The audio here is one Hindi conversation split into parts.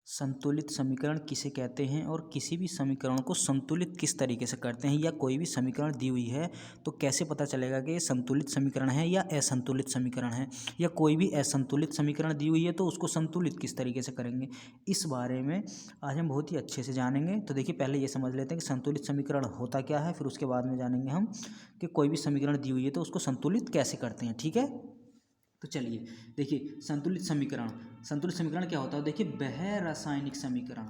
संतुलित समीकरण किसे कहते हैं और किसी भी समीकरण को संतुलित किस तरीके से करते हैं, या कोई भी समीकरण दी हुई है तो कैसे पता चलेगा कि ये संतुलित समीकरण है या असंतुलित समीकरण है, या कोई भी असंतुलित समीकरण दी हुई है तो उसको संतुलित किस तरीके से करेंगे। इस बारे में आज हम बहुत ही अच्छे से जानेंगे। तो देखिए, पहले ये समझ लेते हैं कि संतुलित समीकरण होता क्या है, फिर उसके बाद में जानेंगे हम कि कोई भी समीकरण दी हुई है तो उसको संतुलित कैसे करते हैं। ठीक है, तो चलिए देखिए, संतुलित समीकरण क्या होता है। देखिए, वह रासायनिक समीकरण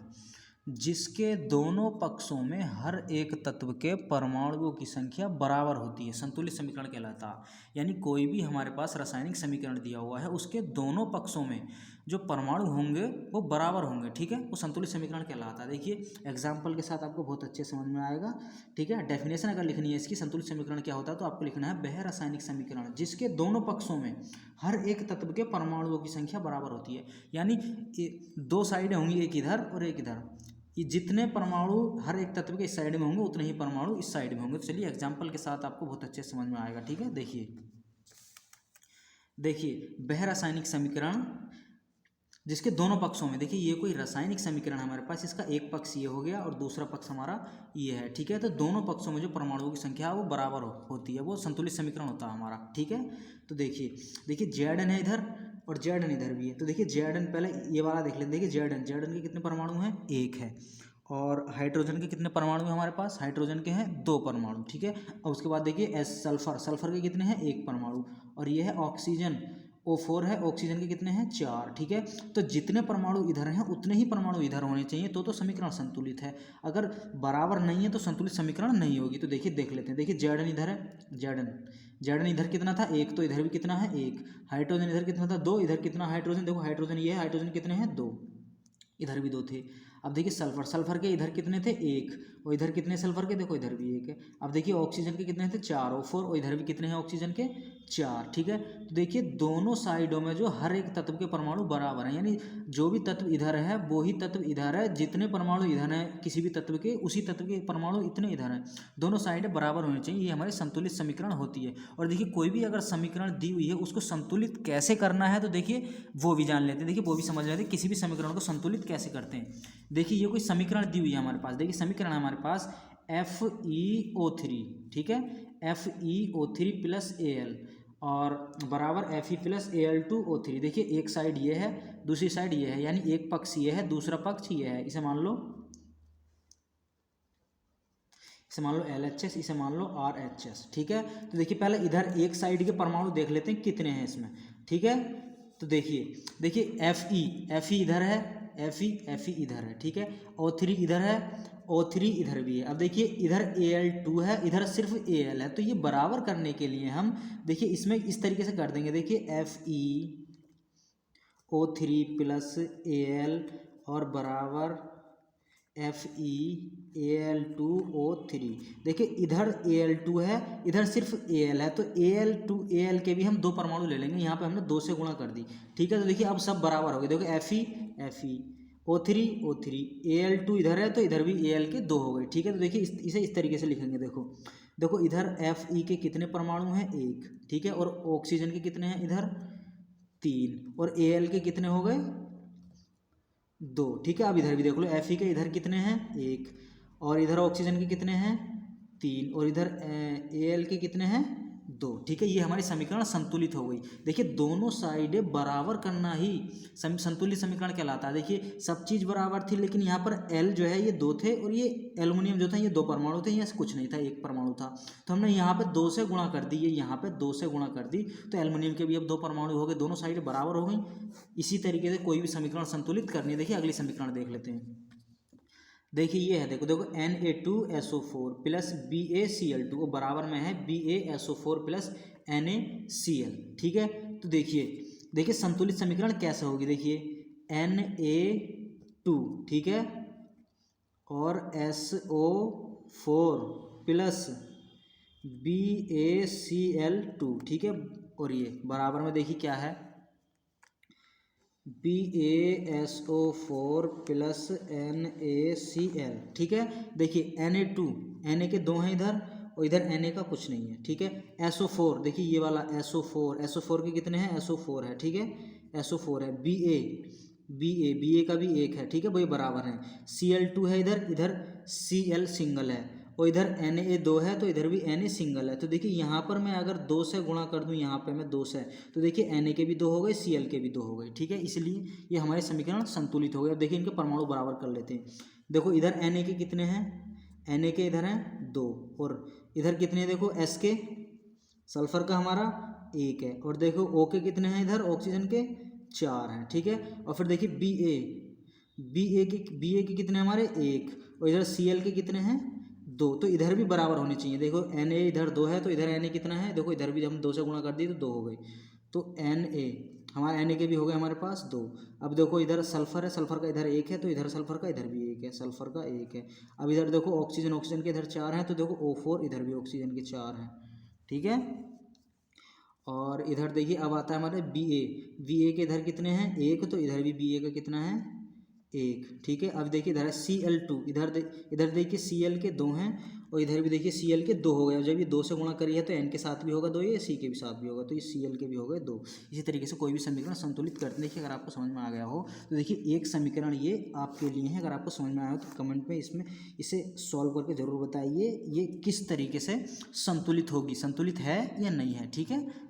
जिसके दोनों पक्षों में हर एक तत्व के परमाणुओं की संख्या बराबर होती है, संतुलित समीकरण कहलाता है। यानी कोई भी हमारे पास रासायनिक समीकरण दिया हुआ है, उसके दोनों पक्षों में जो परमाणु होंगे वो बराबर होंगे। ठीक है, वो संतुलित समीकरण कहलाता है। देखिए, एग्जाम्पल के साथ आपको बहुत अच्छे समझ में आएगा। ठीक है, डेफिनेशन अगर लिखनी है इसकी, संतुलित समीकरण क्या होता है, तो आपको लिखना है वह रासायनिक समीकरण जिसके दोनों पक्षों में हर एक तत्व के परमाणुओं की संख्या बराबर होती है। यानी दो साइड होंगी, एक इधर और एक इधर। ये जितने परमाणु हर एक तत्व के इस साइड में होंगे उतने ही परमाणु इस साइड में होंगे। तो चलिए एग्जाम्पल के साथ आपको बहुत अच्छे से समझ में आएगा। ठीक है, देखिए वह रासायनिक समीकरण जिसके दोनों पक्षों में, देखिए ये कोई रासायनिक समीकरण हमारे पास, इसका एक पक्ष ये हो गया और दूसरा पक्ष हमारा ये है। ठीक है, तो दोनों पक्षों में जो परमाणुओं की संख्या है वो बराबर होती है, वो संतुलित समीकरण होता है हमारा। ठीक है, तो देखिए जेड है इधर और जेड एन इधर भी है। तो देखिए जेड एन, पहले ये वाला देख लेते हैं। देखिए जेड एन के कितने परमाणु हैं, एक है। और हाइड्रोजन के कितने परमाणु हैं हमारे पास, हाइड्रोजन के हैं दो परमाणु। ठीक है, और उसके बाद देखिए एस सल्फर के कितने हैं, एक परमाणु। और ये है ऑक्सीजन, O4 है, ऑक्सीजन के कितने हैं, चार। ठीक है, तो जितने परमाणु इधर हैं उतने ही परमाणु इधर होने चाहिए, तो समीकरण संतुलित है। अगर बराबर नहीं है तो संतुलित समीकरण नहीं होगी। तो देखिए देख लेते हैं। देखिए जेड एन इधर है, जेड एन इधर कितना था, एक, तो इधर भी कितना है, एक। हाइड्रोजन इधर कितना था, दो, इधर कितना हाइड्रोजन, देखो हाइड्रोजन ये है, हाइड्रोजन कितने हैं, दो, इधर भी दो थे। अब देखिए सल्फर के इधर कितने थे, एक, और इधर कितने सल्फर के, देखो इधर भी एक है। अब देखिए ऑक्सीजन के कितने थे, चार, O4, और इधर भी कितने हैं ऑक्सीजन के, चार। ठीक है, तो देखिए दोनों साइडों में जो हर एक तत्व के परमाणु बराबर हैं, यानी जो भी तत्व इधर है वो ही तत्व इधर है, जितने परमाणु इधर हैं किसी भी तत्व के, उसी तत्व के परमाणु इतने इधर हैं, दोनों साइडें बराबर होनी चाहिए। ये हमारी संतुलित समीकरण होती है। और देखिए कोई भी अगर समीकरण दी हुई है उसको संतुलित कैसे करना है, तो देखिए वो भी जान लेते हैं। देखिए वो भी समझ लेते हैं किसी भी समीकरण को संतुलित कैसे करते हैं। देखिए ये कोई समीकरण दी हुई है हमारे पास। देखिए समीकरण है हमारे पास FeO3। ठीक है, FeO3 प्लस Al और बराबर Fe प्लस Al2O3। देखिए एक साइड ये है, दूसरी साइड ये है, यानी एक पक्ष ये है, दूसरा पक्ष ये है। इसे मान लो LHS, इसे मान लो RHS। ठीक है, तो देखिए पहले इधर एक साइड के परमाणु देख लेते हैं कितने हैं इसमें। ठीक है, तो देखिए Fe इधर है, Fe इधर है। ठीक है, O3 इधर है, O3 इधर भी है। अब देखिए इधर Al2 है, इधर सिर्फ Al है। तो ये बराबर करने के लिए हम देखिए इसमें इस तरीके से कर देंगे। देखिए FeO3 प्लस Al और बराबर FeAl2O3। देखिए इधर Al2 है, इधर सिर्फ Al है, तो Al के भी हम दो परमाणु ले लेंगे। यहाँ पे हमने दो से गुणा कर दी। ठीक है, तो देखिए अब सब बराबर हो गए। देखो Fe O3 Al2 इधर है, तो इधर भी Al के दो हो गए। ठीक है, तो देखिए इसे इस तरीके से लिखेंगे। देखो इधर Fe के कितने परमाणु हैं, एक। ठीक है, और ऑक्सीजन के कितने हैं, इधर तीन, और Al के कितने हो गए, दो। ठीक है, अब इधर भी देख लो, Fe के इधर कितने हैं, एक, और इधर ऑक्सीजन के कितने हैं, तीन, और इधर Al के कितने हैं, दो। ठीक है, ये हमारी समीकरण संतुलित हो गई। देखिए दोनों साइडें बराबर करना ही संतुलित समीकरण कहलाता है। देखिए सब चीज़ बराबर थी, लेकिन यहाँ पर L जो है ये दो थे, और ये एल्युमिनियम जो था ये दो परमाणु थे, यहाँ से कुछ नहीं था, एक परमाणु था। तो हमने यहाँ पे दो से गुणा कर दी, ये यहाँ पे दो से गुणा कर दी, तो एल्युमिनियम के भी अब दो परमाणु हो गए, दोनों साइड बराबर हो गई। इसी तरीके से कोई भी समीकरण संतुलित करनी है। देखिए अगली समीकरण देख लेते हैं। देखिए ये है, देखो Na2SO4 प्लस BaCl2 बराबर में है BaSO4 प्लस NaCl। ठीक है, तो देखिए संतुलित समीकरण कैसे होगी। देखिए Na2, ठीक है, और SO4 प्लस BaCl2। ठीक है, और ये बराबर में देखिए क्या है, BaSO4 प्लस NaCl। ठीक है, देखिए Na के दो हैं इधर, और इधर Na का कुछ नहीं है। ठीक है, SO4, देखिए ये वाला SO4 के कितने हैं, SO4 है। ठीक है, SO4 है। बी ए का भी 1 है, ठीक है, वही बराबर है। Cl2 है इधर, इधर Cl सिंगल है, और इधर Na2 है, तो इधर भी Na सिंगल है। तो देखिए यहाँ पर मैं अगर 2 से गुणा कर दूँ, यहाँ पे मैं 2 से, तो देखिए Na के भी 2 हो गए, Cl के भी 2 हो गए, ठीक है, इसलिए ये हमारे समीकरण संतुलित हो गए। अब देखिए इनके परमाणु बराबर कर लेते हैं। देखो इधर Na के कितने हैं, Na के इधर हैं 2, और इधर कितने हैं, देखो S के सल्फर का हमारा 1 है, और देखो O के कितने हैं, इधर ऑक्सीजन के 4 हैं, ठीक है। और फिर देखिए बी ए के कितने हमारे 1, और इधर Cl के कितने हैं 2, तो इधर भी बराबर होने चाहिए। देखो Na इधर 2 है, तो इधर Na कितना है, देखो इधर भी हम 2 से गुणा कर दिए तो 2 हो गए, तो Na हमारा Na के भी हो गए हमारे पास 2। अब देखो इधर सल्फर है, सल्फर का इधर 1 है, तो इधर सल्फर का इधर भी 1 है, सल्फर का 1 है। अब इधर देखो ऑक्सीजन के इधर 4 हैं, तो देखो O4 इधर भी ऑक्सीजन के 4 हैं, ठीक है। और इधर देखिए अब आता है हमारे बी ए के इधर कितने हैं 1, तो इधर भी बी ए का कितना है 1, ठीक है। अब देखिए इधर है Cl2, इधर देखिए Cl के 2 हैं, और इधर भी देखिए Cl के 2 हो गए। जब ये 2 से गुणा करिए तो N के साथ भी होगा 2, ये C के भी साथ भी होगा, तो ये Cl के भी हो गए 2। इसी तरीके से कोई भी समीकरण संतुलित करते देखिए, अगर आपको समझ में आ गया हो तो देखिए एक समीकरण ये आपके लिए है। अगर आपको समझ में आया हो तो कमेंट में इसे सॉल्व करके ज़रूर बताइए, ये किस तरीके से संतुलित होगी, संतुलित है या नहीं है, ठीक है।